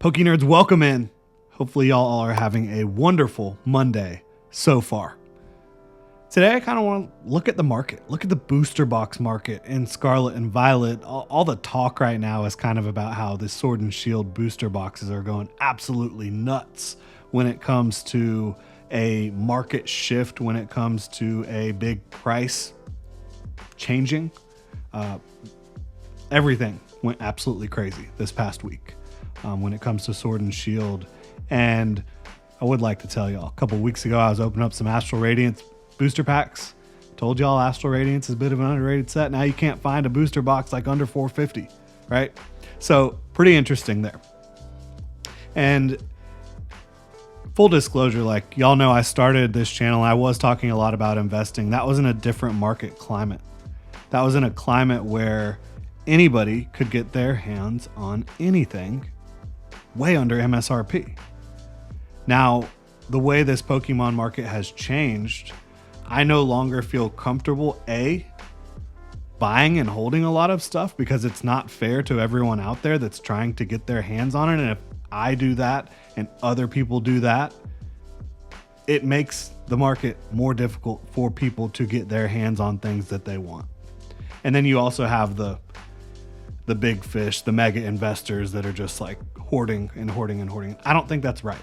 Poke Nerds, welcome in. Hopefully y'all are having a wonderful Monday so far. Today I kind of want to look at the market, look at the booster box market in Scarlet and Violet. All the talk right now is kind of about how the Sword and Shield booster boxes are going absolutely nuts when it comes to a market shift, when it comes to a big price changing. Everything went absolutely crazy this past week. When it comes to Sword and Shield. And I would like to tell y'all, a couple weeks ago, I was opening up some Astral Radiance booster packs. Told y'all Astral Radiance is a bit of an underrated set. Now you can't find a booster box like under $450, right? So pretty interesting there. And full disclosure, like y'all know, I started this channel. I was talking a lot about investing. That was in a different market climate. That was in a climate where anybody could get their hands on anything way under MSRP. Now, the way this Pokemon market has changed, I no longer feel comfortable, buying and holding a lot of stuff because it's not fair to everyone out there that's trying to get their hands on it. And if I do that and other people do that, it makes the market more difficult for people to get their hands on things that they want. And then you also have the big fish, the mega investors that are just like hoarding and hoarding and hoarding. I don't think that's right,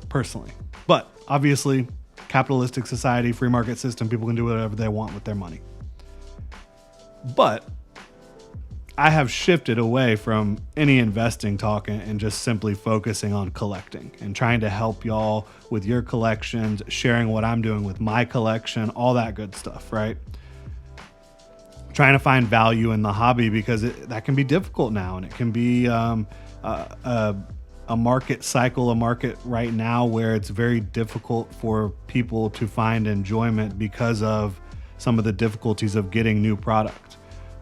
personally. But obviously, capitalistic society, free market system, people can do whatever they want with their money. But I have shifted away from any investing talk and just simply focusing on collecting and trying to help y'all with your collections, sharing what I'm doing with my collection, all that good stuff, right? Trying to find value in the hobby because that can be difficult now, and it can be a market cycle, a market right now where it's very difficult for people to find enjoyment because of some of the difficulties of getting new product.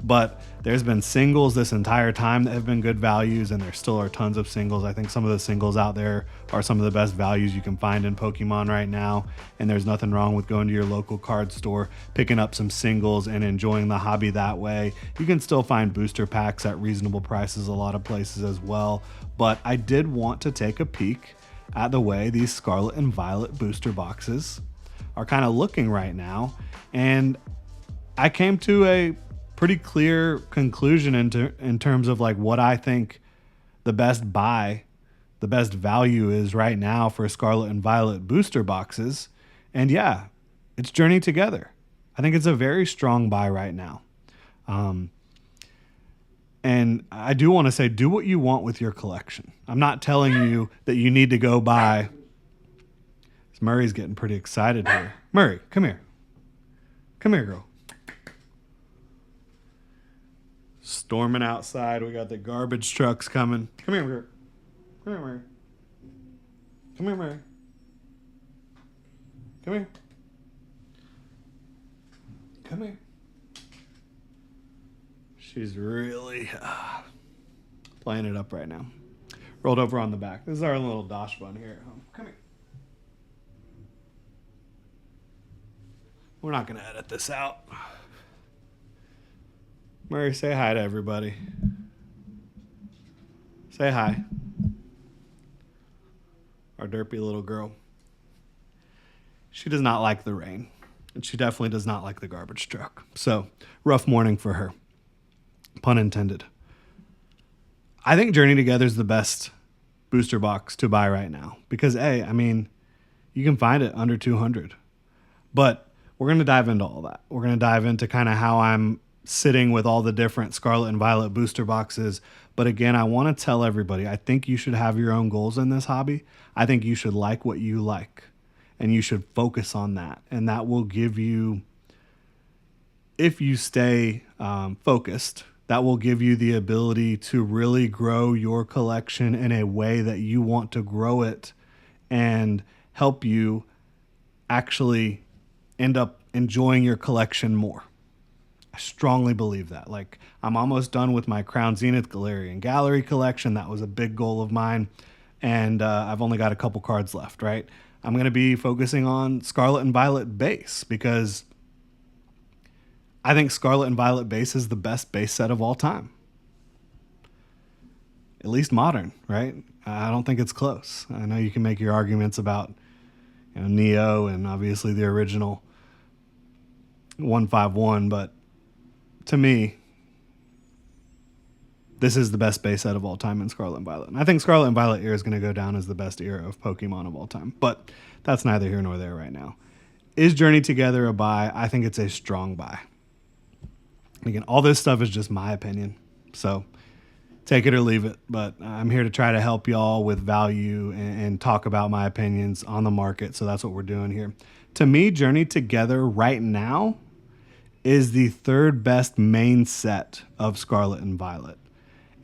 But there's been singles this entire time that have been good values, and there still are tons of singles. I think some of the singles out there are some of the best values you can find in Pokemon right now, and there's nothing wrong with going to your local card store, picking up some singles and enjoying the hobby that way. You can still find booster packs at reasonable prices a lot of places as well, but I did want to take a peek at the way these Scarlet and Violet booster boxes are kind of looking right now, and I came to a pretty clear conclusion in terms of like what I think the best buy, the best value is right now for Scarlet and Violet booster boxes. And yeah, it's Journey Together. I think it's a very strong buy right now. And I do want to say, do what you want with your collection. I'm not telling you that you need to go buy. Murray's getting pretty excited here. Murray, come here. Come here, girl. Storming outside. We got the garbage trucks coming. Come here, Murray. Come here, Murray. Come here, Murray. Come here. Come here. She's really playing it up right now. Rolled over on the back. This is our little Dosh bun here at home. Come here. We're not going to edit this out. Murray, say hi to everybody. Say hi. Our derpy little girl. She does not like the rain. And she definitely does not like the garbage truck. So, rough morning for her. Pun intended. I think Journey Together is the best booster box to buy right now. Because you can find it under 200. But we're going to dive into all that. We're going to dive into kind of how I'm sitting with all the different Scarlet and Violet booster boxes. But again, I want to tell everybody, I think you should have your own goals in this hobby. I think you should like what you like, and you should focus on that. And that will give you, if you stay focused, that will give you the ability to really grow your collection in a way that you want to grow it and help you actually end up enjoying your collection more. I strongly believe that. Like, I'm almost done with my Crown Zenith Galarian Gallery collection. That was a big goal of mine. And I've only got a couple cards left, right? I'm going to be focusing on Scarlet and Violet base because I think Scarlet and Violet base is the best base set of all time. At least modern, right? I don't think it's close. I know you can make your arguments about Neo and obviously the original 151, but to me, this is the best base set of all time in Scarlet and Violet. And I think Scarlet and Violet era is going to go down as the best era of Pokemon of all time. But that's neither here nor there right now. Is Journey Together a buy? I think it's a strong buy. Again, all this stuff is just my opinion. So take it or leave it. But I'm here to try to help y'all with value and talk about my opinions on the market. So that's what we're doing here. To me, Journey Together right now is the third best main set of Scarlet and Violet.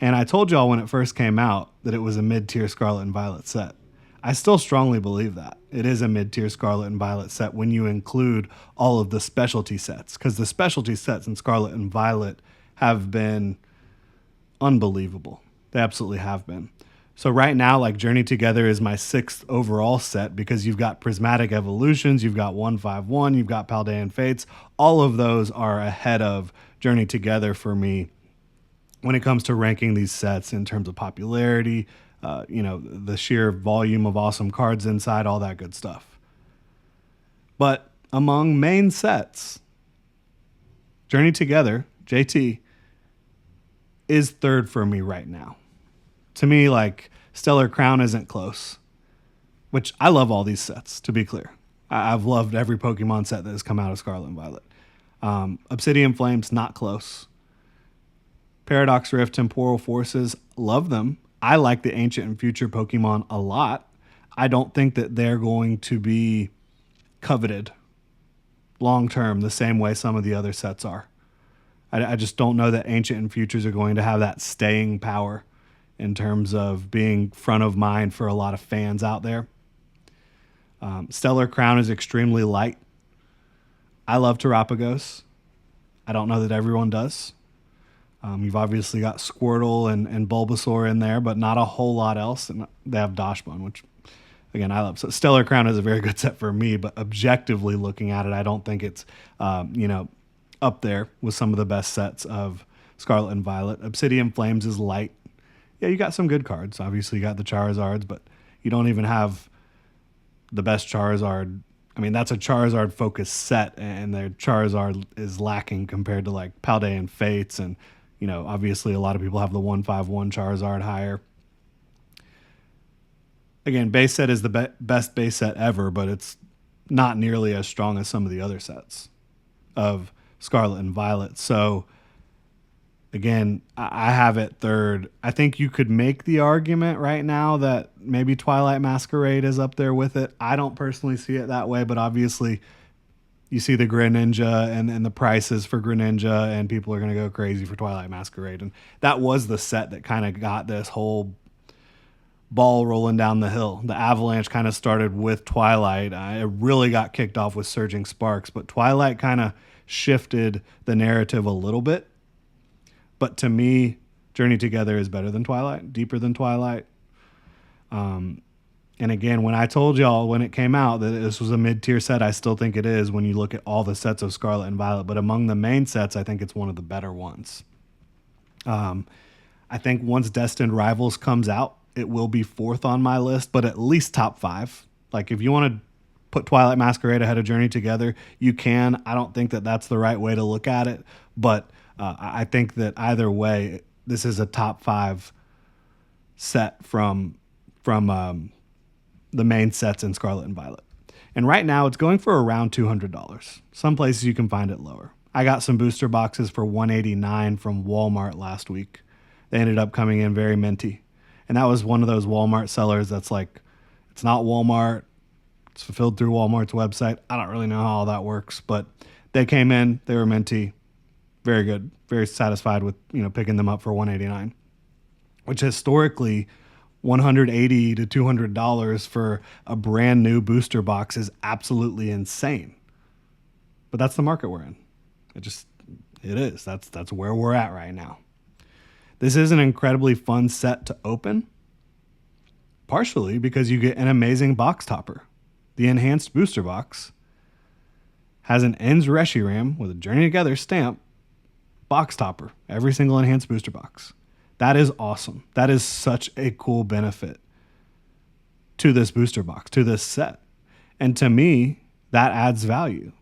And I told y'all when it first came out that it was a mid-tier Scarlet and Violet set. I still strongly believe that. It is a mid-tier Scarlet and Violet set when you include all of the specialty sets, because the specialty sets in Scarlet and Violet have been unbelievable. They absolutely have been. So right now, like Journey Together is my 6th overall set because you've got Prismatic Evolutions, you've got 151, you've got Paldean Fates. All of those are ahead of Journey Together for me when it comes to ranking these sets in terms of popularity, the sheer volume of awesome cards inside, all that good stuff. But among main sets, Journey Together, JT, is third for me right now. To me, like, Stellar Crown isn't close, which I love all these sets, to be clear. I've loved every Pokemon set that has come out of Scarlet and Violet. Obsidian Flames, not close. Paradox Rift, Temporal Forces, love them. I like the Ancient and Future Pokemon a lot. I don't think that they're going to be coveted long term the same way some of the other sets are. I just don't know that Ancient and Futures are going to have that staying power in terms of being front of mind for a lot of fans out there. Stellar Crown is extremely light. I love Terapagos. I don't know that everyone does. You've obviously got Squirtle and Bulbasaur in there, but not a whole lot else. And they have Dachshund, which, again, I love. So Stellar Crown is a very good set for me, but objectively looking at it, I don't think it's, up there with some of the best sets of Scarlet and Violet. Obsidian Flames is light. Yeah, you got some good cards. Obviously, you got the Charizards, but you don't even have the best Charizard. I mean, that's a Charizard-focused set, and their Charizard is lacking compared to, like, Paldean Fates and, obviously a lot of people have the 151 Charizard higher. Again, base set is the best base set ever, but it's not nearly as strong as some of the other sets of Scarlet and Violet. So, again, I have it third. I think you could make the argument right now that maybe Twilight Masquerade is up there with it. I don't personally see it that way, but obviously you see the Greninja and the prices for Greninja, and people are going to go crazy for Twilight Masquerade. And that was the set that kind of got this whole ball rolling down the hill. The avalanche kind of started with Twilight. It really got kicked off with Surging Sparks, but Twilight kind of shifted the narrative a little bit. But to me, Journey Together is better than Twilight, deeper than Twilight. And again, when I told y'all when it came out that this was a mid-tier set, I still think it is when you look at all the sets of Scarlet and Violet. But among the main sets, I think it's one of the better ones. I think once Destined Rivals comes out, it will be 4th on my list, but at least top 5. Like, if you want to put Twilight Masquerade ahead of Journey Together, you can. I don't think that that's the right way to look at it, but I think that either way, this is a top 5 set from the main sets in Scarlet and Violet. And right now, it's going for around $200. Some places you can find it lower. I got some booster boxes for $189 from Walmart last week. They ended up coming in very minty. And that was one of those Walmart sellers that's like, it's not Walmart. It's fulfilled through Walmart's website. I don't really know how all that works, but they came in. They were minty. Very good. Very satisfied with, picking them up for $189, which historically $180 to $200 for a brand new booster box is absolutely insane. But that's the market we're in. It is. That's where we're at right now. This is an incredibly fun set to open, partially because you get an amazing box topper. The enhanced booster box has an Ends Reshiram with a Journey Together stamp box topper, every single enhanced booster box. That is awesome. That is such a cool benefit to this booster box, to this set. And to me, that adds value.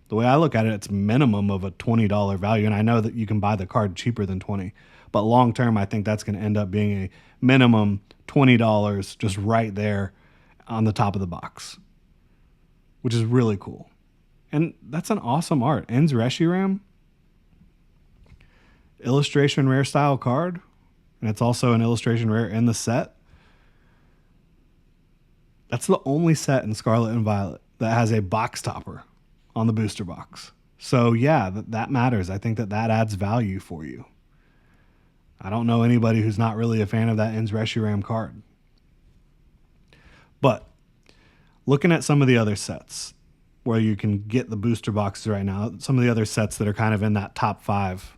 The way I look at it, it's minimum of a $20 value. And I know that you can buy the card cheaper than 20, but long term, I think that's going to end up being a minimum $20 just right there on the top of the box, which is really cool. And that's an awesome art. Ends Reshiram, illustration rare style card. And it's also an illustration rare in the set. That's the only set in Scarlet and Violet that has a box topper on the booster box. So yeah, that matters. I think that adds value for you. I don't know anybody who's not really a fan of that Ends Reshiram card. But looking at some of the other sets where you can get the booster boxes right now, some of the other sets that are kind of in that top 5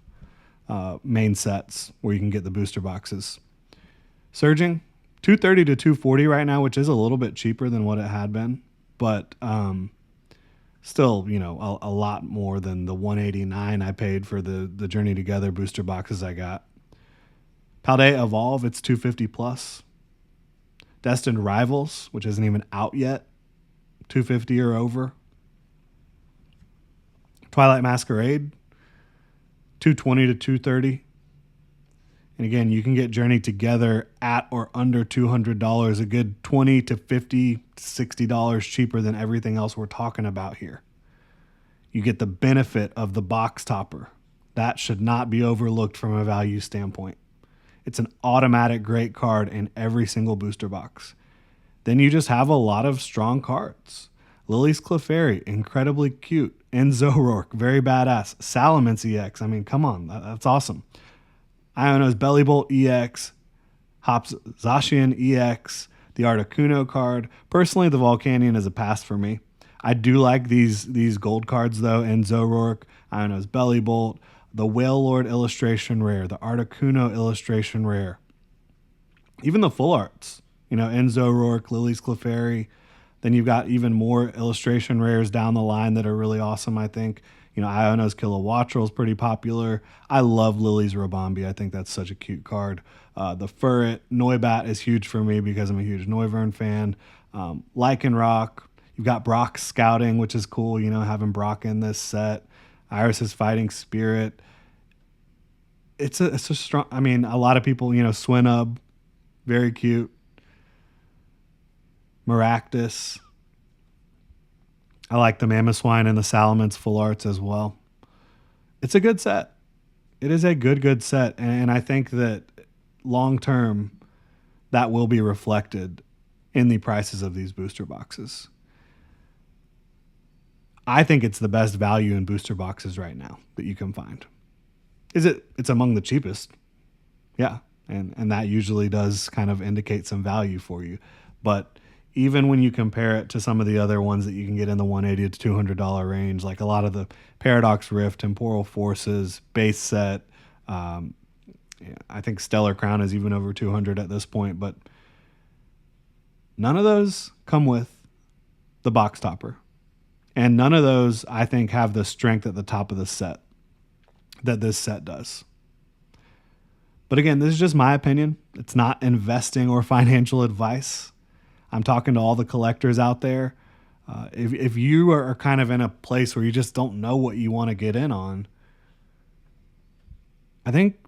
main sets where you can get the booster boxes. Surging, $230 to $240 right now, which is a little bit cheaper than what it had been, but still, a lot more than the $189 I paid for the Journey Together booster boxes I got. Paldea Evolve, it's $250 plus. Destined Rivals, which isn't even out yet, $250 or over. Twilight Masquerade, $220 to $230. And again, you can get Journey Together at or under $200, a good $20 to $50 to $60 cheaper than everything else we're talking about here. You get the benefit of the box topper. That should not be overlooked from a value standpoint. It's an automatic great card in every single booster box. Then you just have a lot of strong cards. Lily's Clefairy, incredibly cute. Enzo Rourke, very badass. Salamence EX, I mean, come on, that's awesome. Iono's Bellybolt EX, Hops Zacian EX, the Articuno card. Personally, the Volcanion is a pass for me. I do like these gold cards though, Enzo Rourke, Iono's Bellybolt, the Whale Lord illustration rare, the Articuno illustration rare. Even the full arts, Enzo Rourke, Lily's Clefairy. Then you've got even more illustration rares down the line that are really awesome, I think. Iono's Kilowattrel is pretty popular. I love Lily's Robombi. I think that's such a cute card. The Furret, Noibat is huge for me because I'm a huge Noivern fan. Lycanroc. You've got Brock Scouting, which is cool, having Brock in this set. Iris's Fighting Spirit. It's a strong, a lot of people, Swinub, very cute. Maractus. I like the Mamoswine and the Salamence full arts as well. It's a good set. It is a good set. And I think that long term, that will be reflected in the prices of these booster boxes. I think it's the best value in booster boxes right now that you can find. It's among the cheapest. Yeah. And that usually does kind of indicate some value for you. But even when you compare it to some of the other ones that you can get in the $180 to $200 range, like a lot of the Paradox Rift, Temporal Forces, base set, I think Stellar Crown is even over $200 at this point, but none of those come with the box topper. And none of those, I think, have the strength at the top of the set that this set does. But again, this is just my opinion. It's not investing or financial advice. I'm talking to all the collectors out there. If you are kind of in a place where you just don't know what you want to get in on, I think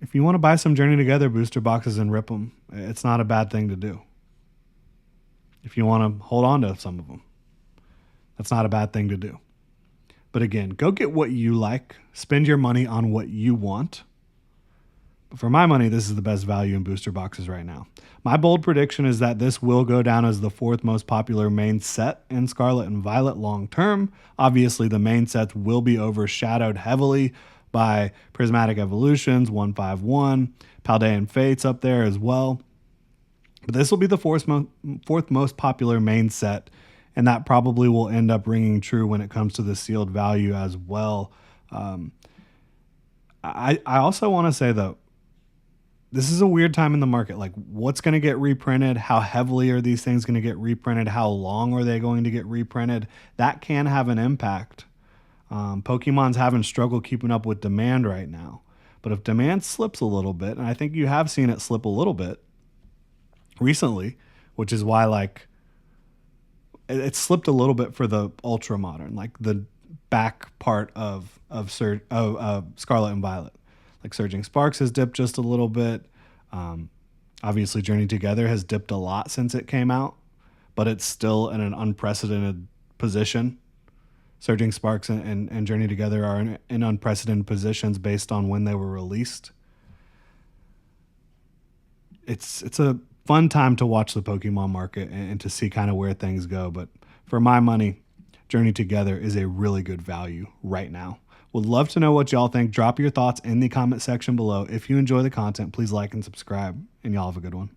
if you want to buy some Journey Together booster boxes and rip them, it's not a bad thing to do. If you want to hold on to some of them, that's not a bad thing to do. But again, go get what you like. Spend your money on what you want. But for my money, this is the best value in booster boxes right now. My bold prediction is that this will go down as the 4th most popular main set in Scarlet and Violet long term. Obviously, the main sets will be overshadowed heavily by Prismatic Evolutions, 151, Paldean Fates up there as well. But this will be the 4th most popular main set, and that probably will end up ringing true when it comes to the sealed value as well. I also want to say, though, this is a weird time in the market. Like, what's going to get reprinted? How heavily are these things going to get reprinted? How long are they going to get reprinted? That can have an impact. Pokemon's having struggle keeping up with demand right now. But if demand slips a little bit, and I think you have seen it slip a little bit recently which is why like it slipped a little bit for the ultra modern, like the back part of Scarlet and Violet. Like Surging Sparks has dipped just a little bit. Obviously, Journey Together has dipped a lot since it came out, but it's still in an unprecedented position. Surging Sparks and Journey Together are in unprecedented positions based on when they were released. It's a fun time to watch the Pokemon market and to see kind of where things go. But for my money, Journey Together is a really good value right now. Would love to know what y'all think. Drop your thoughts in the comment section below. If you enjoy the content, please like and subscribe, and y'all have a good one.